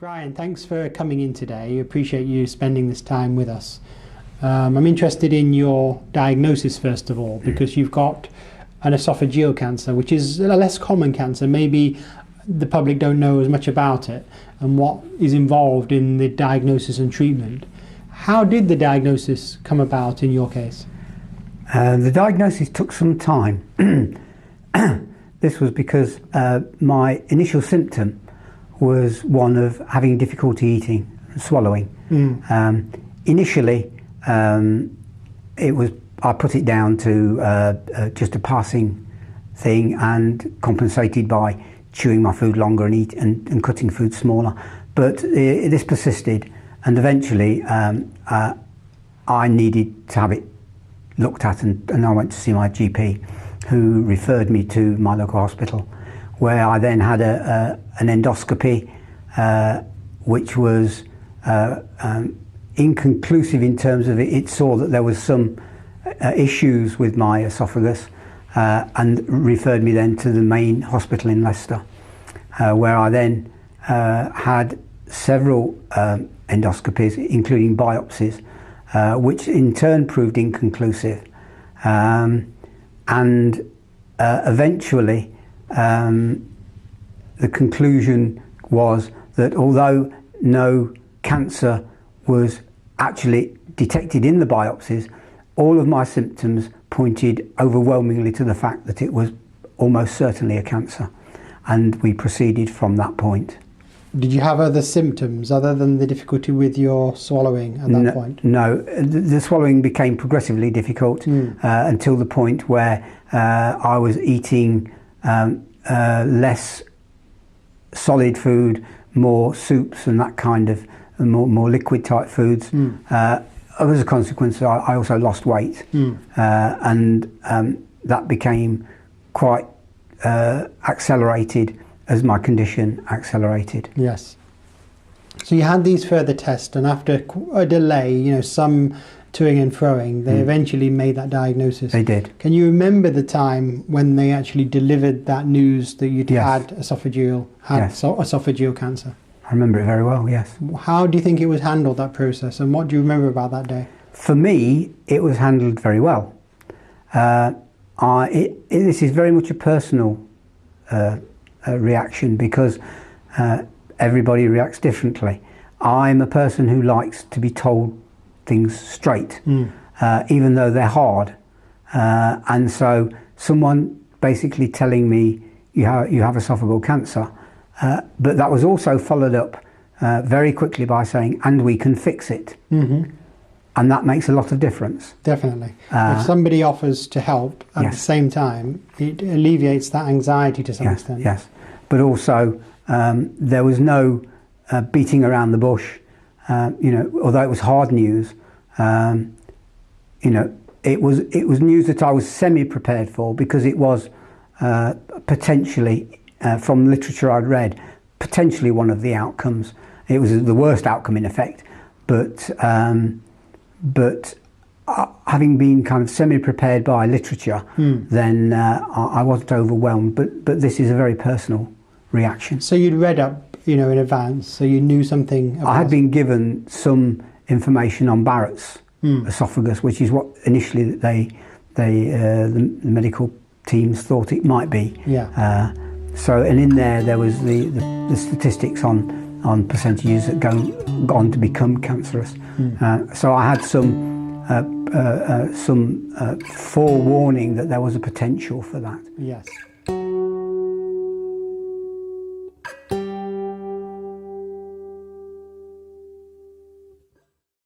Brian, thanks for coming in today. I appreciate you spending this time with us. I'm interested in your diagnosis first of all, because you've got an esophageal cancer, which is a less common cancer. Maybe the public don't know as much about it and what is involved in the diagnosis and treatment. How did the diagnosis come about in your case? The diagnosis took some time. This was because my initial symptom was one of having difficulty eating and swallowing. Initially, I put it down to just a passing thing and compensated by chewing my food longer and cutting food smaller. But this persisted, and eventually I needed to have it looked at, and I went to see my GP, who referred me to my local hospital, where I then had an endoscopy, which was inconclusive in terms of it saw that there was some issues with my esophagus, and referred me then to the main hospital in Leicester, where I then had several endoscopies, including biopsies, which in turn proved inconclusive, and eventually the conclusion was that although no cancer was actually detected in the biopsies, all of my symptoms pointed overwhelmingly to the fact that it was almost certainly a cancer, and we proceeded from that point. Did you have other symptoms other than the difficulty with your swallowing at that point? No, the swallowing became progressively difficult until the point where I was eating less solid food, more soups and that kind of more liquid type foods. As a consequence, I also lost weight, and that became quite accelerated as my condition accelerated. Yes. So you had these further tests, and after a delay, some toing and froing, they eventually made that diagnosis. They did. Can you remember the time when they actually delivered that news that you'd had esophageal cancer? I remember it very well, yes. How do you think it was handled, that process, and what do you remember about that day? For me, it was handled very well. This is very much a personal reaction, because everybody reacts differently. I'm a person who likes to be told things straight, even though they're hard. And so someone basically telling me you have esophageal cancer, but that was also followed up very quickly by saying, and we can fix it. And that makes a lot of difference. Definitely. If somebody offers to help at the same time, it alleviates that anxiety to some extent. Yes, but also there was no beating around the bush. Although it was hard news, it was news that I was semi-prepared for, because it was potentially, from literature I'd read, potentially one of the outcomes. It was the worst outcome in effect, but having been kind of semi-prepared by literature, then I wasn't overwhelmed. But this is a very personal reaction. So you'd read up, in advance, so you knew something about... I had been given some information on Barrett's esophagus, which is what initially the medical teams thought it might be. Yeah. And in there was the statistics on percentages that go on to become cancerous. So I had some forewarning that there was a potential for that. Yes.